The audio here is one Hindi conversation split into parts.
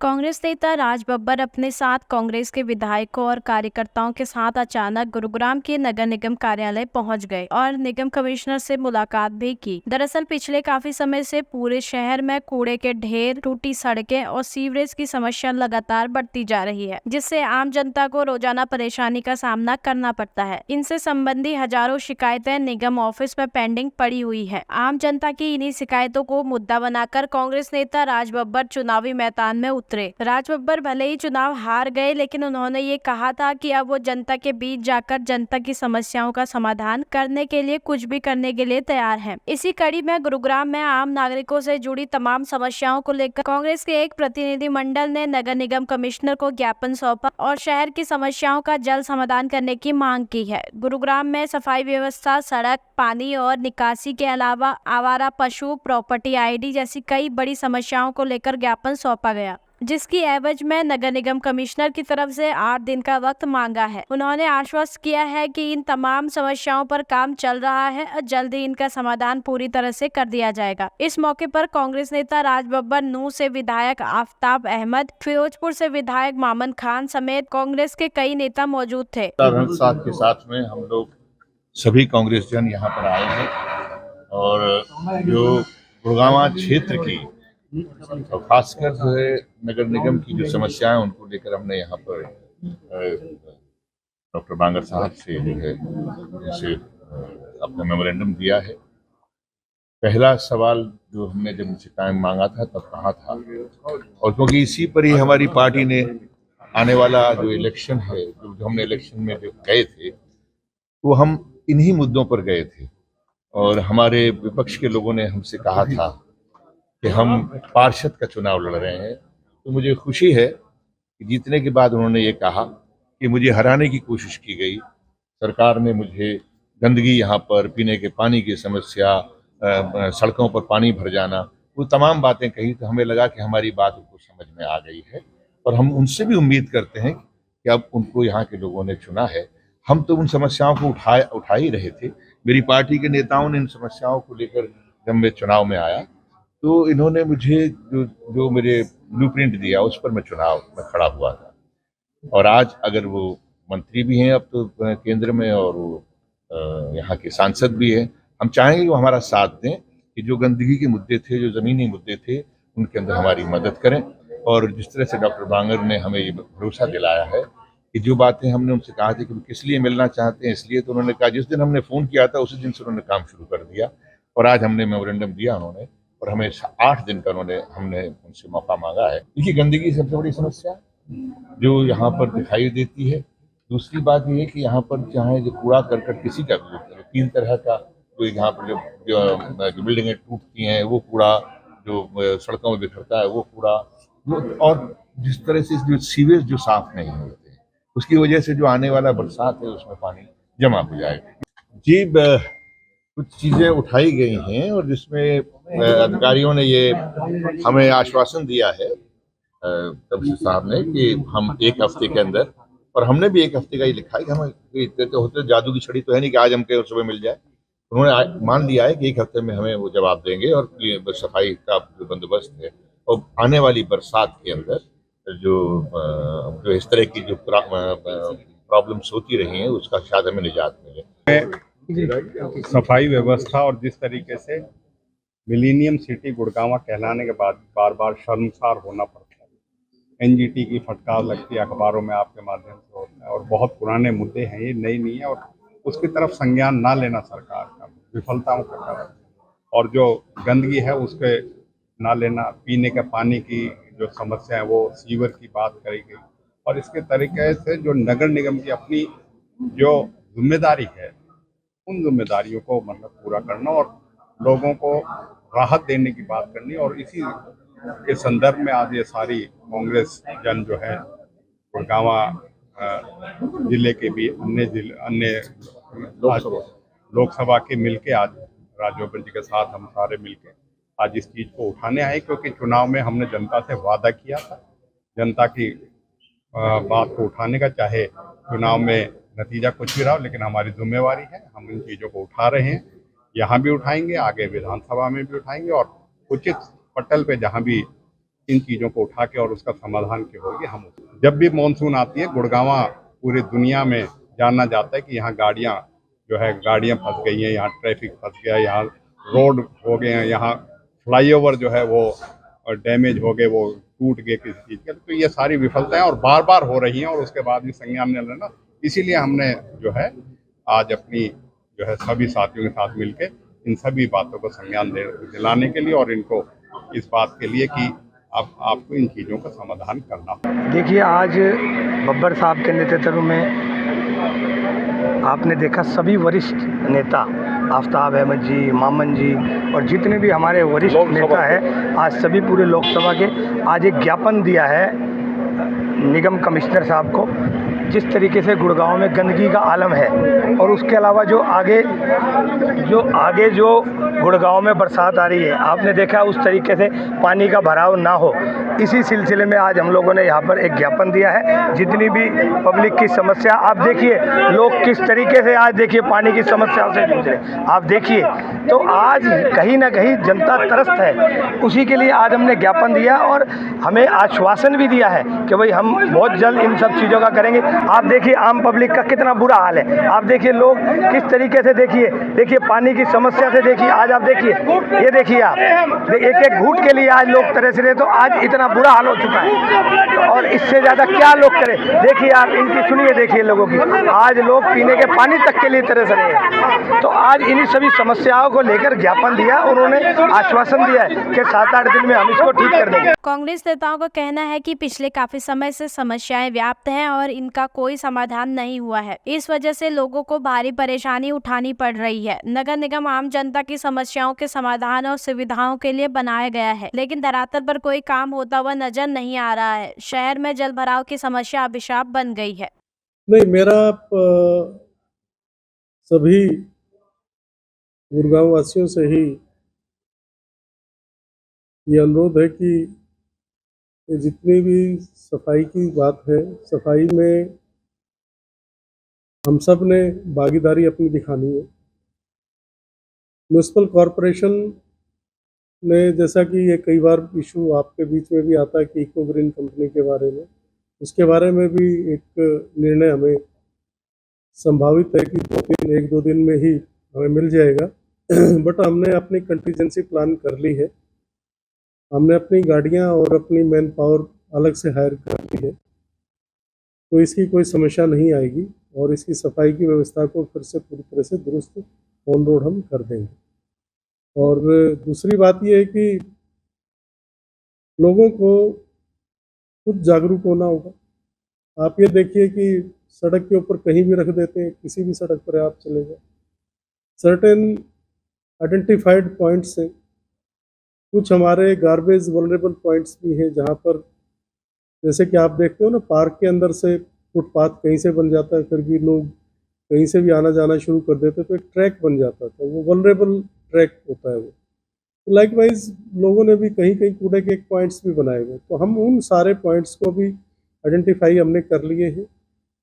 कांग्रेस नेता राज बब्बर अपने साथ कांग्रेस के विधायकों और कार्यकर्ताओं के साथ अचानक गुरुग्राम के नगर निगम कार्यालय पहुंच गए और निगम कमिश्नर से मुलाकात भी की। दरअसल पिछले काफी समय से पूरे शहर में कूड़े के ढेर, टूटी सड़कें और सीवरेज की समस्या लगातार बढ़ती जा रही है, जिससे आम जनता को रोजाना परेशानी का सामना करना पड़ता है। इनसे संबंधी हजारों शिकायतें निगम ऑफिस में पेंडिंग पड़ी हुई है। आम जनता की इन्हीं शिकायतों को मुद्दा बनाकर कांग्रेस नेता राज बब्बर चुनावी मैदान में उतरे। राज बब्बर भले ही चुनाव हार गए, लेकिन उन्होंने ये कहा था कि अब वो जनता के बीच जाकर जनता की समस्याओं का समाधान करने के लिए कुछ भी करने के लिए तैयार हैं। इसी कड़ी में गुरुग्राम में आम नागरिकों से जुड़ी तमाम समस्याओं को लेकर कांग्रेस के एक प्रतिनिधि मंडल ने नगर निगम कमिश्नर को ज्ञापन सौंपा और शहर की समस्याओं का जल्द समाधान करने की मांग की है। गुरुग्राम में सफाई व्यवस्था, सड़क, पानी और निकासी के अलावा आवारा पशु, प्रॉपर्टी आईडी जैसी कई बड़ी समस्याओं को लेकर ज्ञापन सौंपा गया, जिसकी एवज में नगर निगम कमिश्नर की तरफ से 8 दिन का वक्त मांगा है। उन्होंने आश्वस्त किया है कि इन तमाम समस्याओं पर काम चल रहा है और जल्द ही इनका समाधान पूरी तरह से कर दिया जाएगा। इस मौके पर कांग्रेस नेता राज बब्बर, नूंह से विधायक आफ्ताब अहमद, फिरोजपुर से विधायक मामन खान समेत कांग्रेस के कई नेता मौजूद थे। साथ के साथ में हम लोग सभी कांग्रेस जन यहाँ पर आए हैं और जो गुड़गांव क्षेत्र की और खासकर जो है नगर निगम की जो समस्याएं उनको लेकर हमने यहाँ पर डॉक्टर बांगर साहब से जो है उनसे अपना मेमोरेंडम दिया है। पहला सवाल जो हमने जब उनसे टाइम मांगा था तब कहा था, और क्योंकि इसी पर ही हमारी पार्टी ने आने वाला जो इलेक्शन है, जो हमने इलेक्शन में जो गए थे वो हम इन्हीं मुद्दों पर गए थे और हमारे विपक्ष के लोगों ने हमसे कहा था कि हम पार्षद का चुनाव लड़ रहे हैं। तो मुझे खुशी है कि जीतने के बाद उन्होंने ये कहा कि मुझे हराने की कोशिश की गई। सरकार ने मुझे गंदगी, यहाँ पर पीने के पानी की समस्या, सड़कों पर पानी भर जाना, वो तमाम बातें कही। तो हमें लगा कि हमारी बात उनको समझ में आ गई है और हम उनसे भी उम्मीद करते हैं कि अब उनको यहाँ के लोगों ने चुना है। हम तो उन समस्याओं को उठा ही रहे थे। मेरी पार्टी के नेताओं ने इन समस्याओं को लेकर जब मैं चुनाव में आया तो इन्होंने मुझे जो मेरे ब्लूप्रिंट दिया उस पर मैं चुनाव में खड़ा हुआ था। और आज अगर वो मंत्री भी हैं अब तो केंद्र में, और वो यहाँ के सांसद भी हैं, हम चाहेंगे कि वो हमारा साथ दें कि जो गंदगी के मुद्दे थे, जो ज़मीनी मुद्दे थे, उनके अंदर हमारी मदद करें। और जिस तरह से डॉक्टर बांगर ने हमें ये भरोसा दिलाया है कि जो बातें हमने उनसे कहा थी कि किस लिए मिलना चाहते हैं, इसलिए, तो उन्होंने कहा, जिस दिन हमने फ़ोन किया था उसी दिन से उन्होंने काम शुरू कर दिया और आज हमने मेमोरेंडम दिया उन्होंने, और हमें 8 दिन का हमने उनसे मौका मांगा है। देखिए, गंदगी सबसे बड़ी समस्या जो यहाँ पर दिखाई देती है। दूसरी बात ये है कि यहाँ पर चाहे जो कूड़ा करकट किसी का भी होता है, 3 तरह का, जो यहाँ पर जो बिल्डिंगें टूटती हैं वो कूड़ा, जो सड़कों में बिखरता है वो कूड़ा, और जिस तरह से जो सीवेज जो साफ नहीं होते हैं, उसकी वजह से जो आने वाला बरसात है उसमें पानी जमा हो जाएगा। जी, कुछ चीज़ें उठाई गई हैं और जिसमें अधिकारियों ने ये हमें आश्वासन दिया है कमिश्नर साहब ने कि हम 1 हफ्ते के अंदर, और हमने भी 1 हफ्ते का ही लिखा है कि हमें इतने तो होते, जादू की छड़ी तो है नहीं कि आज हम कहें सुबह मिल जाए। उन्होंने मान लिया है कि 1 हफ्ते में हमें वो जवाब देंगे और सफाई का जो बंदोबस्त है और आने वाली बरसात के अंदर जो इस तरह की जो प्रॉब्लम्स होती रही हैं उसका शायद हमें निजात मिले। सफाई व्यवस्था और जिस तरीके से मिलेनियम सिटी गुड़गांव कहलाने के बाद बार बार शर्मसार होना पड़ता है, एनजीटी की फटकार लगती है, अखबारों में आपके माध्यम से होता है, और बहुत पुराने मुद्दे हैं, ये नई नहीं है, और उसकी तरफ संज्ञान ना लेना सरकार का विफलताओं का कारण, और जो गंदगी है उसके ना लेना, पीने के पानी की जो समस्या है वो सीवर की बात करी गई, और इसके तरीके से जो नगर निगम की अपनी जो जिम्मेदारी है उन जिम्मेदारियों को मतलब पूरा करना और लोगों को राहत देने की बात करनी, और इसी के संदर्भ में आज ये सारी कांग्रेस जन जो है गुड़गांव जिले के भी अन्य लोकसभा के मिलके आज राजबब्बर जी के साथ हम सारे मिलके आज इस चीज को उठाने आए, क्योंकि चुनाव में हमने जनता से वादा किया था जनता की बात को उठाने का, चाहे चुनाव में नतीजा कुछ भी रहा, लेकिन हमारी जिम्मेवारी है, हम इन चीज़ों को उठा रहे हैं, यहाँ भी उठाएंगे, आगे विधानसभा में भी उठाएंगे, और उचित पटल पे जहाँ भी इन चीज़ों को उठा के और उसका समाधान क्या होगी हम जब भी मानसून आती है गुड़गांवा पूरी दुनिया में जाना जाता है कि यहाँ गाड़ियाँ फंस गई हैं, यहाँ ट्रैफिक फंस गया, यहाँ रोड हो गए हैं, यहाँ फ्लाईओवर जो है वो डैमेज हो गए, वो टूट गए किसी चीज़ के। तो ये सारी विफलताएं और बार बार हो रही हैं और उसके बाद भी संज्ञान नहीं लेना, इसीलिए हमने जो है आज अपनी जो है सभी साथियों के साथ मिलके इन सभी बातों को संज्ञान दिलाने के लिए और इनको इस बात के लिए कि अब आपको इन चीज़ों का समाधान करना होगा। देखिए, आज बब्बर साहब के नेतृत्व में आपने देखा सभी वरिष्ठ नेता आफ्ताब अहमद जी, मामन जी और जितने भी हमारे वरिष्ठ नेता हैं, आज सभी पूरे लोकसभा के आज एक ज्ञापन दिया है निगम कमिश्नर साहब को। जिस तरीके से गुड़गांव में गंदगी का आलम है और उसके अलावा जो आगे गुड़गांव में बरसात आ रही है, आपने देखा उस तरीके से पानी का भराव ना हो, इसी सिलसिले में आज हम लोगों ने यहाँ पर एक ज्ञापन दिया है। जितनी भी पब्लिक की समस्या आप देखिए, लोग किस तरीके से आज देखिए पानी की समस्याओं से जूझ रहे, आप देखिए, तो आज कहीं ना कहीं जनता त्रस्त है। उसी के लिए आज हमने ज्ञापन दिया और हमें आश्वासन भी दिया है कि भाई हम बहुत जल्द इन सब चीज़ों का करेंगे। आप देखिए आम पब्लिक का कितना बुरा हाल है, आप देखिए लोग किस तरीके से देखिए पानी की समस्या से देखिए, आज आप देखिए, ये देखिए आप एक एक घूंट के लिए आज लोग तरस रहे, तो आज इतना बुरा हाल हो चुका है और इससे ज़्यादा क्या लोग करें। देखिए आप इनकी सुनिए, देखिए लोगों की, आज लोग पीने के पानी तक के लिए तरस रहे हैं। तो आज इन्हीं सभी समस्याओं को लेकर ज्ञापन दिया, उन्होंने आश्वासन दिया है कि 7-8 दिन में हम इसको ठीक कर देंगे। कांग्रेस नेताओं का कहना है कि पिछले काफी समय से समस्याएं व्याप्त हैं और इनका कोई समाधान नहीं हुआ है। इस वजह से लोगों को भारी परेशानी उठानी पड़ रही है। नगर निगम आम जनता की समस्याओं के समाधान और सुविधाओं के लिए बनाया गया है, लेकिन धरातल पर कोई काम होता हुआ नजर नहीं आ रहा है। शहर में जल भराव की समस्या अभिशाप बन गई है। नहीं, मेरा सभी गुड़गांव वासियों से ही ये अनुरोध है कि जितनी भी सफाई की बात है, सफाई में हम सब ने भागीदारी अपनी दिखानी है। म्यूनिसिपल कॉरपोरेशन ने, जैसा कि ये कई बार इशू आपके बीच में भी आता है कि इको ग्रीन कंपनी के बारे में, उसके बारे में भी एक निर्णय हमें संभावित है कि 1-2 दिन में ही हमें मिल जाएगा। बट हमने अपनी कंटीजेंसी प्लान कर ली है, हमने अपनी गाड़ियां और अपनी मैन पावर अलग से हायर कर ली है, तो इसकी कोई समस्या नहीं आएगी और इसकी सफाई की व्यवस्था को फिर से पूरी तरह से दुरुस्त ऑन रोड हम कर देंगे। और दूसरी बात यह है कि लोगों को खुद जागरूक होना होगा। आप ये देखिए कि सड़क के ऊपर कहीं भी रख देते हैं, किसी भी सड़क पर आप चले जाए, सर्टेन आइडेंटिफाइड पॉइंट्स हैं, कुछ हमारे गार्बेज वल्नरेबल पॉइंट्स भी हैं जहाँ पर, जैसे कि आप देखते हो ना, पार्क के अंदर से फुटपाथ कहीं से बन जाता है, फिर भी लोग कहीं से भी आना जाना शुरू कर देते, तो एक ट्रैक बन जाता था, वो वल्नरेबल ट्रैक होता है वो। तो लाइकवाइज लोगों ने भी कहीं कहीं कूड़े के पॉइंट्स भी बनाए हुए, तो हम उन सारे पॉइंट्स को भी आइडेंटिफाई हमने कर लिए हैं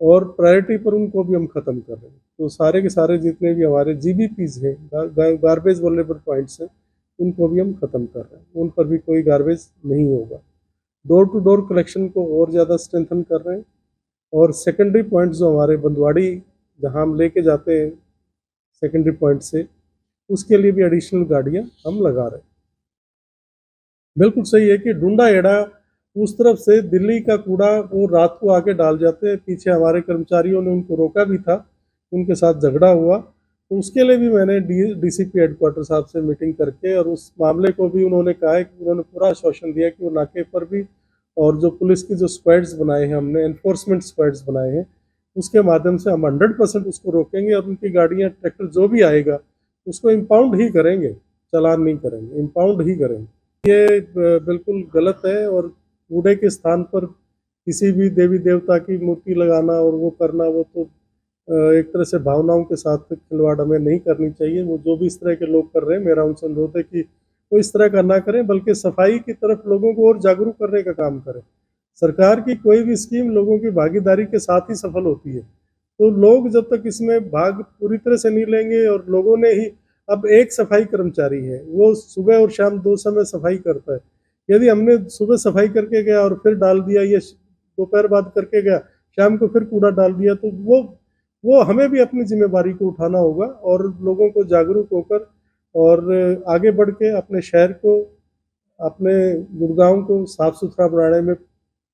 और प्रायोरिटी पर उनको भी हम ख़त्म कर रहे हैं। तो सारे के सारे जितने भी हमारे GBPs हैं, गार्बेज वल्नरेबल पॉइंट्स हैं, उनको भी हम ख़त्म कर रहे हैं, उन पर भी कोई गार्बेज नहीं होगा। डोर टू डोर कलेक्शन को और ज़्यादा स्ट्रेंथन कर रहे हैं और सेकेंडरी पॉइंट्स जो हमारे बंदवाड़ी जहां हम लेके जाते हैं सेकेंडरी पॉइंट से, उसके लिए भी एडिशनल गाड़ियां हम लगा रहे हैं। बिल्कुल सही है कि डूंडा एड़ा उस तरफ से दिल्ली का कूड़ा वो रात को आके डाल जाते हैं, पीछे हमारे कर्मचारियों ने उनको रोका भी था, उनके साथ झगड़ा हुआ, तो उसके लिए भी मैंने DCP हेडक्वार्टर साहब से मीटिंग करके और उस मामले को भी उन्होंने कहा है कि उन्होंने पूरा आश्वासन दिया कि वो नाके पर भी, और जो पुलिस की जो स्क्वाड्स बनाए हैं हमने, एनफोर्समेंट स्क्वाड्स बनाए हैं, उसके माध्यम से हम 100% उसको रोकेंगे और उनकी गाड़ियाँ, ट्रैक्टर जो भी आएगा उसको इम्पाउंड ही करेंगे, चालान नहीं करेंगे, इम्पाउंड ही करेंगे। ये बिल्कुल गलत है और कूड़े के स्थान पर किसी भी देवी देवता की मूर्ति लगाना और वो करना, वो तो एक तरह से भावनाओं के साथ खिलवाड़ हमें नहीं करनी चाहिए। वो जो भी इस तरह के लोग कर रहे हैं, मेरा उनसे अनुरोध है कि वो इस तरह का ना करें, बल्कि सफाई की तरफ लोगों को और जागरूक करने का काम करें। सरकार की कोई भी स्कीम लोगों की भागीदारी के साथ ही सफल होती है, तो लोग जब तक इसमें भाग पूरी तरह से नहीं लेंगे, और लोगों ने ही, अब एक सफाई कर्मचारी है, वो सुबह और शाम 2 समय सफाई करता है, यदि हमने सुबह सफाई करके गया और फिर डाल दिया, या दोपहर बाद करके गया, शाम को फिर कूड़ा डाल दिया, तो वो हमें भी अपनी जिम्मेदारी को उठाना होगा और लोगों को जागरूक होकर और आगे बढ़ के अपने शहर को, अपने गुड़गांव को साफ सुथरा बनाने में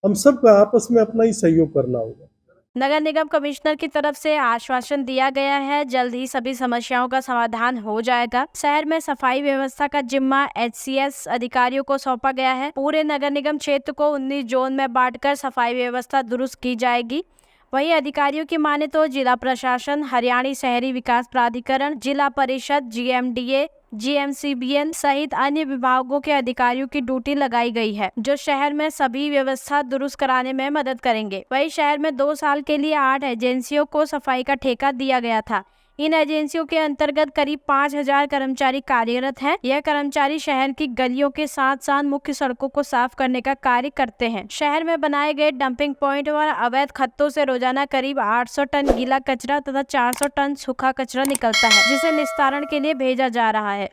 हम सब का आपस में अपना ही सहयोग करना होगा। नगर निगम कमिश्नर की तरफ से आश्वासन दिया गया है, जल्द ही सभी समस्याओं का समाधान हो जाएगा। शहर में सफाई व्यवस्था का जिम्मा HCS अधिकारियों को सौंपा गया है। पूरे नगर निगम क्षेत्र को 19 जोन में बांटकर सफाई व्यवस्था दुरुस्त की जाएगी। वहीं अधिकारियों की माने तो जिला प्रशासन, हरियाणा शहरी विकास प्राधिकरण, जिला परिषद, GMDA, GMCBN सहित अन्य विभागों के अधिकारियों की ड्यूटी लगाई गई है, जो शहर में सभी व्यवस्था दुरुस्त कराने में मदद करेंगे। वहीं शहर में 2 साल के लिए 8 एजेंसियों को सफाई का ठेका दिया गया था। इन एजेंसियों के अंतर्गत करीब 5000 कर्मचारी कार्यरत हैं। यह कर्मचारी शहर की गलियों के साथ साथ मुख्य सड़कों को साफ करने का कार्य करते हैं। शहर में बनाए गए डंपिंग पॉइंट और अवैध खत्तों से रोजाना करीब 800 टन गीला कचरा तथा 400 टन सूखा कचरा निकलता है, जिसे निस्तारण के लिए भेजा जा रहा है।